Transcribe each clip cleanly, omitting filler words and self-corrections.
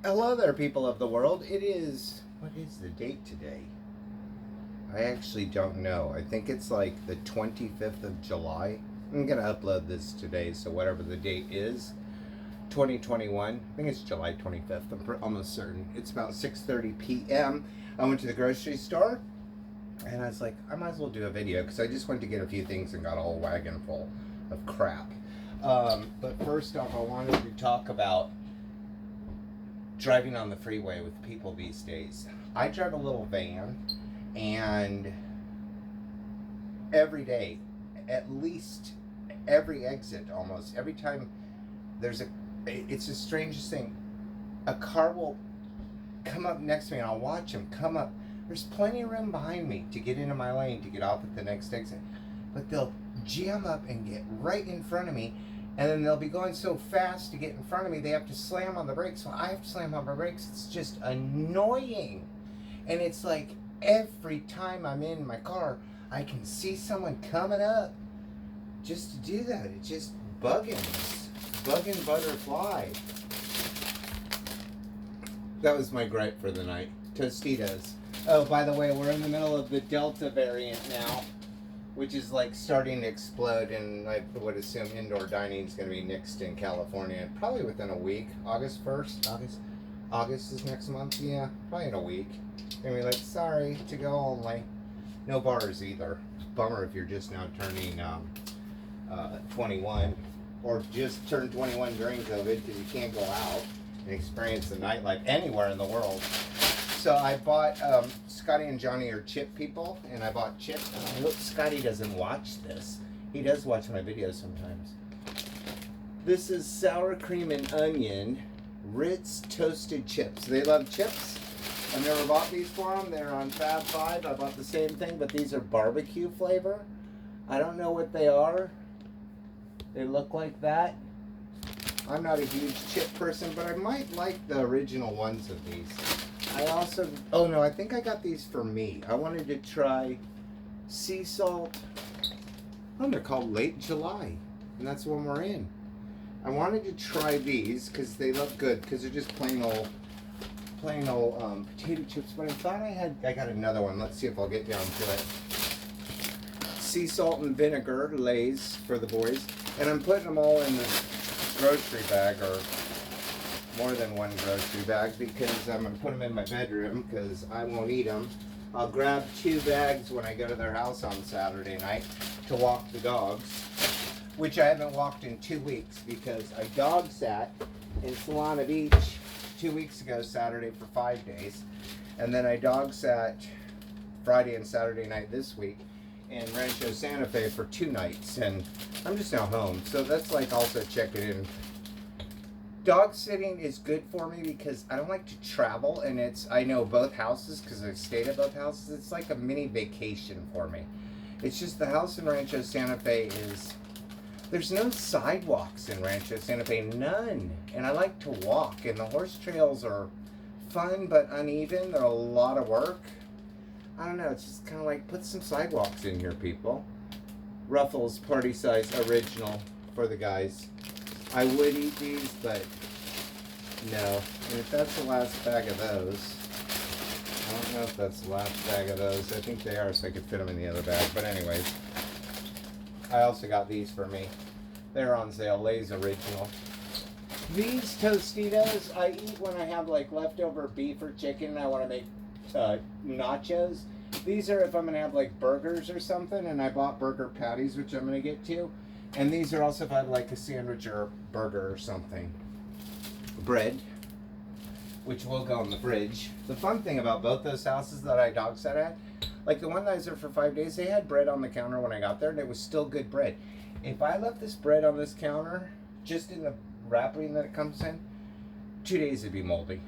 Hello there, people of the world. What is the date today? I actually don't know. I think it's like the 25th of July. I'm going to upload this today, so whatever the date is, 2021. I think it's July 25th. I'm almost certain. It's about 6:30 p.m. I went to the grocery store, and I was like, I might as well do a video because I just went to get a few things and got a whole wagon full of crap. But first off, I wanted to talk about driving on the freeway with people these days. I drive a little van, and every day, at least every exit, almost every time it's the strangest thing. A car will come up next to me, and I'll watch them come up. There's plenty of room behind me to get into my lane to get off at the next exit, but they'll jam up and get right in front of me. And then they'll be going so fast to get in front of me, they have to slam on the brakes. So I have to slam on my brakes. It's just annoying. And it's like every time I'm in my car, I can see someone coming up just to do that. It's just bugging butterfly. That was my gripe for the night. Tostitos. Oh, by the way, we're in the middle of the Delta variant now, which is like starting to explode, and I would assume indoor dining is going to be nixed in California probably within a week. August 1st? August is next month? Yeah, probably in a week. And we're like, sorry, to go only. No bars either. Bummer if you're just now turning 21, or just turned 21 during COVID, because you can't go out and experience the nightlife anywhere in the world. So I bought, Scotty and Johnny are chip people, and I bought chip. I hope Scotty doesn't watch this. He does watch my videos sometimes. This is sour cream and onion Ritz toasted chips. They love chips. I've never bought these for them. They're on Fab 5. I bought the same thing, but these are barbecue flavor. I don't know what they are. They look like that. I'm not a huge chip person, but I might like the original ones of these. I think I got these for me. I wanted to try sea salt. Oh, they're called Late July, and that's when we're in. I wanted to try these because they look good, because they're just plain old potato chips. But I thought I got another one. Let's see if I'll get down to it. Sea salt and vinegar Lay's for the boys, and I'm putting them all in this grocery bag, or more than one grocery bag, because I'm going to put them in my bedroom because I won't eat them. I'll grab 2 bags when I go to their house on Saturday night to walk the dogs, which I haven't walked in 2 weeks because I dog sat in Solana Beach 2 weeks ago, Saturday, for 5 days. And then I dog sat Friday and Saturday night this week in Rancho Santa Fe for 2 nights. And I'm just now home. So that's like also checking in. Dog sitting is good for me because I don't like to travel, and I know both houses because I've stayed at both houses. It's like a mini vacation for me. It's just the house in Rancho Santa Fe there's no sidewalks in Rancho Santa Fe, none. And I like to walk, and the horse trails are fun but uneven. They're a lot of work. I don't know, it's just kind of like, put some sidewalks in here, people. Ruffles party size original for the guys. I would eat these, but no. And if that's the last bag of those, I don't know if that's the last bag of those. I think they are, so I could fit them in the other bag. But anyways, I also got these for me. They're on sale, Lay's original. These Tostitos I eat when I have like leftover beef or chicken and I want to make nachos. These are if I'm going to have like burgers or something, and I bought burger patties, which I'm going to get to. And these are also if I have like a sandwich or a burger or something. Bread, which will go in the fridge. The fun thing about both those houses that I dog sat at, like the one that I was there for 5 days, they had bread on the counter when I got there, and it was still good bread. If I left this bread on this counter, just in the wrapping that it comes in, 2 days it'd be moldy.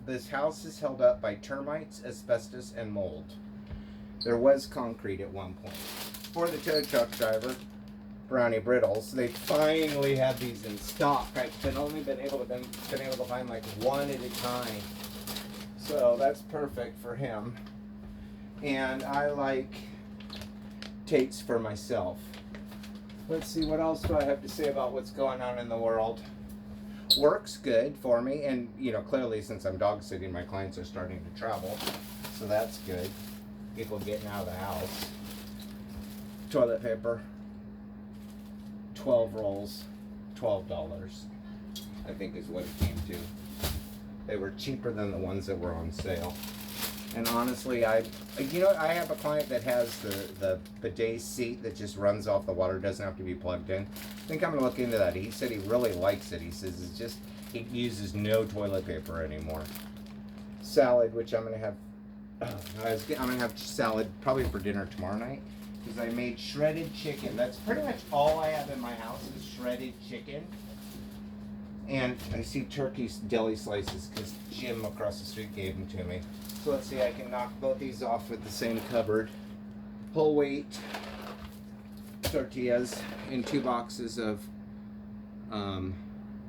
This house is held up by termites, asbestos, and mold. There was concrete at one point. For the tow truck driver, Brownie Brittles, they finally have these in stock. I've only been able to find like one at a time. So that's perfect for him. And I like Tate's for myself. Let's see, what else do I have to say about what's going on in the world? Works good for me, and you know, clearly since I'm dog sitting, my clients are starting to travel, so that's good. People getting out of the house. Toilet paper, 12 rolls, $12, I think is what it came to. They were cheaper than the ones that were on sale. And honestly, I have a client that has the bidet seat that just runs off the water, doesn't have to be plugged in. I think I'm gonna look into that. He said he really likes it. He says it's just, he uses no toilet paper anymore. Salad, which I'm gonna have, I'm gonna have salad probably for dinner tomorrow night, because I made shredded chicken. That's pretty much all I have in my house is shredded chicken. And I see turkey deli slices because Jim across the street gave them to me. So let's see, I can knock both these off with the same cupboard. Whole wheat tortillas in 2 boxes of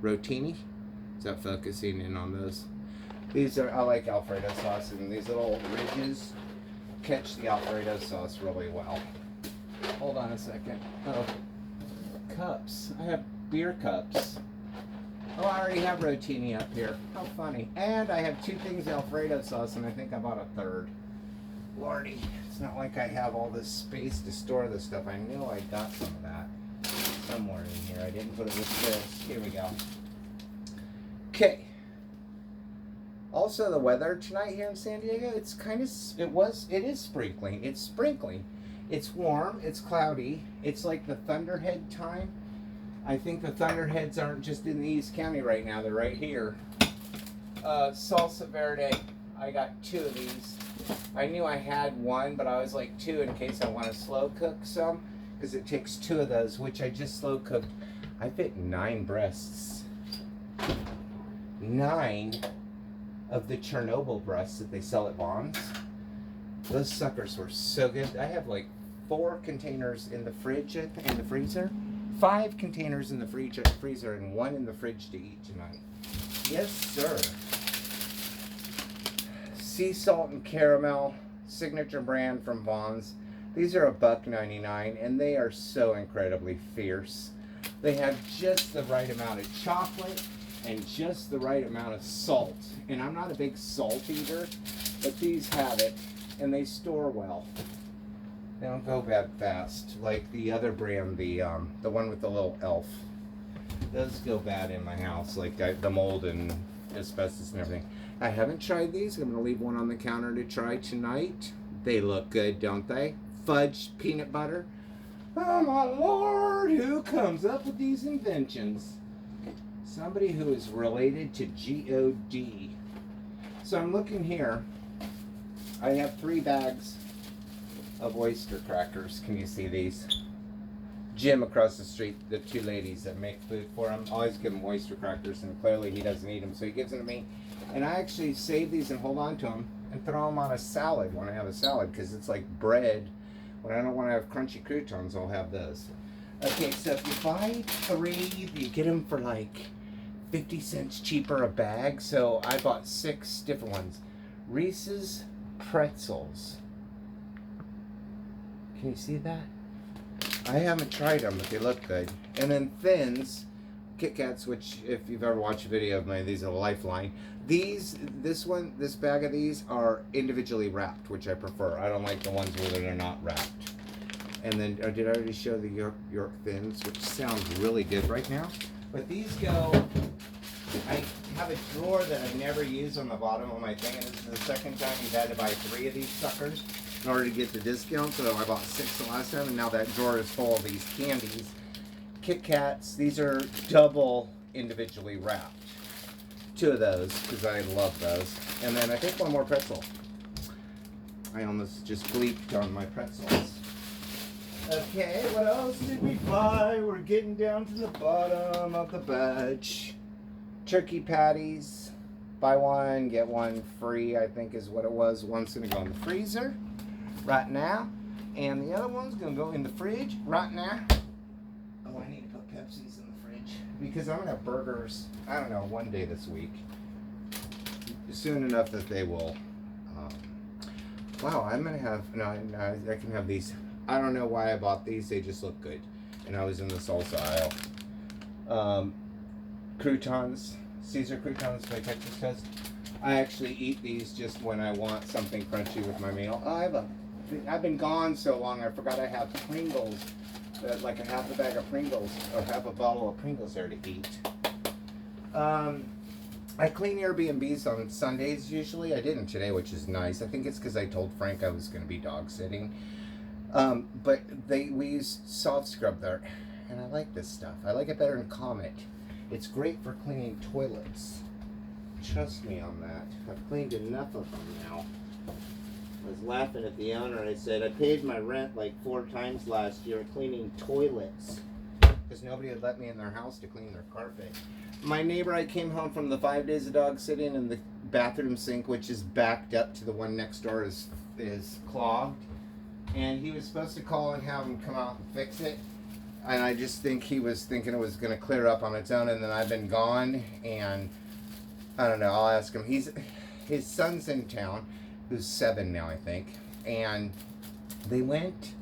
rotini. Is that focusing in on those? These are, I like Alfredo sauce, and these little ridges catch the Alfredo sauce really well. Hold on a second. Oh, cups. I have beer cups. Oh, I already have rotini up here. How funny. And I have 2 things of Alfredo sauce, and I think I bought a 3rd. Lordy, it's not like I have all this space to store this stuff. I knew I got some of that somewhere in here. I didn't put it with this. Here we go. Okay. Also, the weather tonight here in San Diego, it's kind of, it is sprinkling. It's sprinkling. It's warm. It's cloudy. It's like the thunderhead time. I think the thunderheads aren't just in the East County right now. They're right here. Salsa verde. I got 2 of these. I knew I had 1, but I was like 2 in case I want to slow cook some, because it takes 2 of those, which I just slow cooked. I fit 9 breasts. 9 of the Chernobyl breasts that they sell at Vons. Those suckers were so good. I have like 4 containers in the fridge and the freezer. 5 containers in the freezer and 1 in the fridge to eat tonight. Yes, sir. Sea salt and caramel, signature brand from Vons. These are $1.99, and they are so incredibly fierce. They have just the right amount of chocolate and just the right amount of salt. And I'm not a big salt eater, but these have it, and they store well. They don't go bad fast like the other brand, the one with the little elf. Those go bad in my house, like the mold and asbestos and everything. I haven't tried these. I'm gonna leave one on the counter to try tonight. They look good, don't they? Fudge peanut butter. Oh my Lord, who comes up with these inventions? Somebody who is related to G-O-D. So I'm looking here. I have 3 bags of oyster crackers. Can you see these? Jim across the street, the 2 ladies that make food for him, always give him oyster crackers, and clearly he doesn't eat them, so he gives them to me. And I actually save these and hold on to them and throw them on a salad when I have a salad, because it's like bread. When I don't want to have crunchy croutons, I'll have those. Okay, so if you buy 3, you get them for like 50 cents cheaper a bag. So I bought 6 different ones. Reese's pretzels. Can you see that? I haven't tried them, but they look good. And then Thins, Kit Kats, which if you've ever watched a video of mine, these are Lifeline. This bag of these are individually wrapped, which I prefer. I don't like the ones where they're not wrapped. And then, did I already show the York Thins, which sounds really good right now? But these go, I have a drawer that I never use on the bottom of my thing, and this is the second time we've had to buy 3 of these suckers in order to get the discount. So I bought 6 the last time, and now that drawer is full of these candies. Kit Kats, these are double individually wrapped. 2 of those, because I love those. And then I think 1 more pretzel. I almost just bleeped on my pretzels. Okay, what else did we buy? We're getting down to the bottom of the batch. Turkey patties. Buy 1, get 1 free, I think is what it was. One's going to go in the freezer right now. And the other one's going to go in the fridge right now. Oh, I need to put Pepsi's in the fridge, because I'm going to have burgers, I don't know, one day this week. Soon enough that they will. Wow, I'm going to have, no, I can have these. I don't know why I bought these, they just look good. And I was in the salsa aisle. croutons, Caesar croutons by Texas Toast. I actually eat these just when I want something crunchy with my meal. I've been gone so long, I forgot I have Pringles, like a half a bag of Pringles, or half a bottle of Pringles there to eat. I clean Airbnbs on Sundays usually. I didn't today, which is nice. I think it's because I told Frank I was going to be dog sitting. But we use soft scrub there, and I like this stuff. I like it better than Comet. It's great for cleaning toilets. Trust me on that. I've cleaned enough of them now. I was laughing at the owner. I said, I paid my rent like 4 times last year cleaning toilets because nobody would let me in their house to clean their carpet. My neighbor, I came home from the 5 days of dog sitting, and the bathroom sink, which is backed up to the one next door, is clogged. And he was supposed to call and have him come out and fix it. And I just think he was thinking it was going to clear up on its own, and then I've been gone, and I don't know, I'll ask him. His son's in town, who's 7 now, I think. And they went,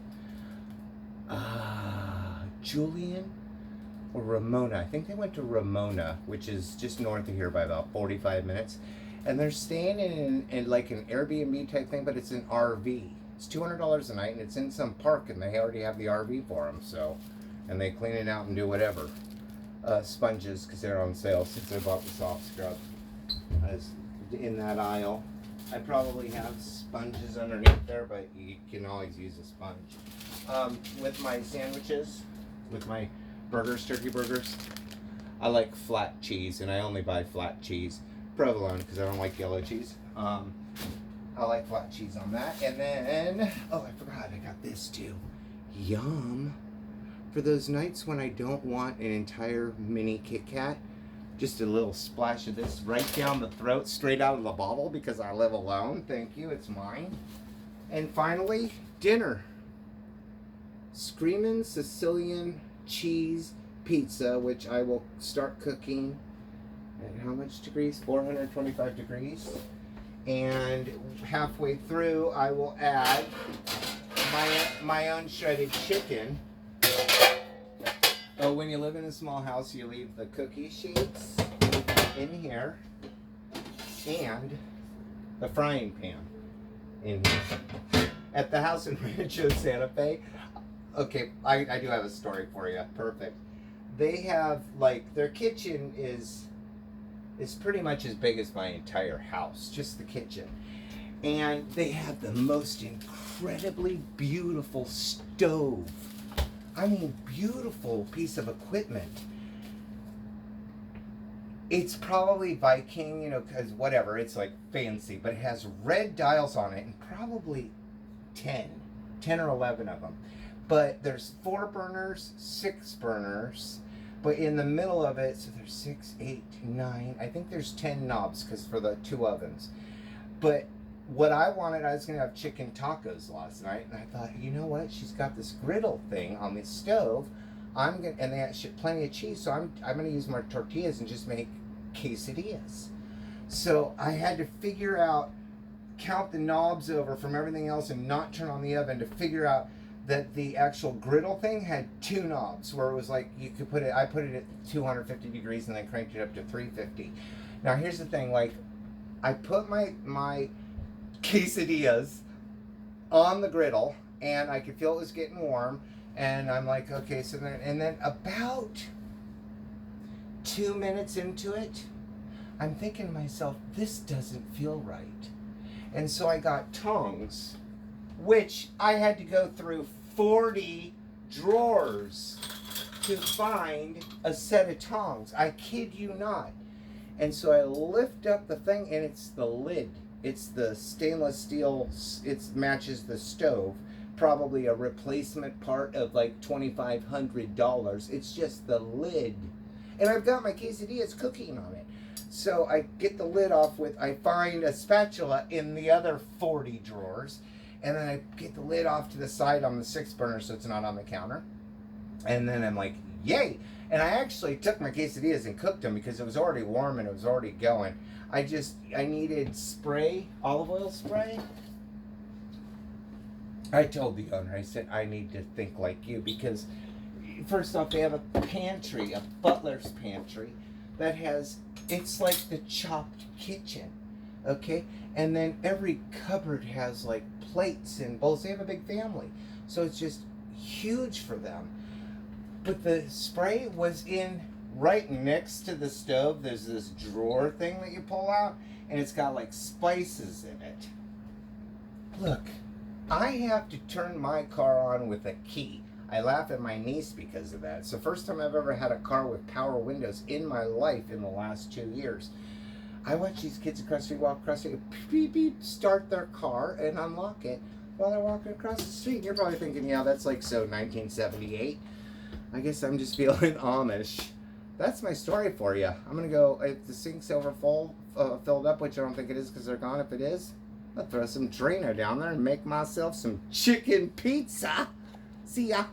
Julian or Ramona. I think they went to Ramona, which is just north of here by about 45 minutes. And they're staying in like an Airbnb type thing, but it's an RV. It's $200 a night, and it's in some park, and they already have the RV for them. So, and they clean it out and do whatever. Sponges, because they're on sale since I bought the soft scrub. As in that aisle. I probably have sponges underneath there, but you can always use a sponge. With my sandwiches, with my burgers, turkey burgers, I like flat cheese, and I only buy flat cheese. Provolone, because I don't like yellow cheese. I like flat cheese on that. And then, oh, I forgot, I got this too. Yum. For those nights when I don't want an entire mini Kit Kat, just a little splash of this right down the throat, straight out of the bottle, because I live alone. Thank you, it's mine. And finally, dinner. Screamin' Sicilian cheese pizza, which I will start cooking at how much degrees? 425 degrees. And halfway through, I will add my own shredded chicken. Oh, when you live in a small house, you leave the cookie sheets in here and the frying pan in here. At the house in Rancho Santa Fe, okay, I do have a story for you. Perfect. They have, like, their kitchen is pretty much as big as my entire house, just the kitchen. And they have the most incredibly beautiful stove. I mean, beautiful piece of equipment. It's probably Viking, you know, because whatever, it's like fancy, but it has red dials on it, and probably 10 or 11 of them. But there's 4 burners, 6 burners, but in the middle of it, so there's 6, 8, 9, I think there's 10 knobs, because for the 2 ovens. But what I wanted, I was going to have chicken tacos last night, and I thought, you know what? She's got this griddle thing on the stove. And they had plenty of cheese, so I'm going to use my tortillas and just make quesadillas. So I had to figure out, count the knobs over from everything else, and not turn on the oven to figure out that the actual griddle thing had 2 knobs, where it was like you could put it. I put it at 250 degrees and then cranked it up to 350. Now here's the thing, like I put my quesadillas on the griddle, and I could feel it was getting warm, and I'm like, okay, so then about 2 minutes into it, I'm thinking to myself, this doesn't feel right. And so I got tongs, which I had to go through 40 drawers to find a set of tongs. I kid you not. And so I lift up the thing, and it's the lid. It's the stainless steel, it matches the stove. Probably a replacement part of like $2,500. It's just the lid. And I've got my quesadillas cooking on it. So I get the lid off I find a spatula in the other 40 drawers. And then I get the lid off to the side on the 6 burner so it's not on the counter. And then I'm like, yay! And I actually took my quesadillas and cooked them because it was already warm and it was already going. I needed olive oil spray. I told the owner, I said, I need to think like you, because first off, they have a pantry, a butler's pantry, that has, it's like the chopped kitchen, okay? And then every cupboard has like plates and bowls. They have a big family, so it's just huge for them. But the spray was in right next to the stove. There's this drawer thing that you pull out, and it's got like spices in it. Look, I have to turn my car on with a key. I laugh at my niece because of that. It's the first time I've ever had a car with power windows in my life in the last 2 years. I watch these kids across the street walk across the street, beep, beep, start their car and unlock it while they're walking across the street. You're probably thinking, yeah, that's like so 1978. I guess I'm just feeling Amish. That's my story for you. I'm going to go, if the sink's filled up, which I don't think it is because they're gone. If it is, I'll throw some Drano down there and make myself some chicken pizza. See ya.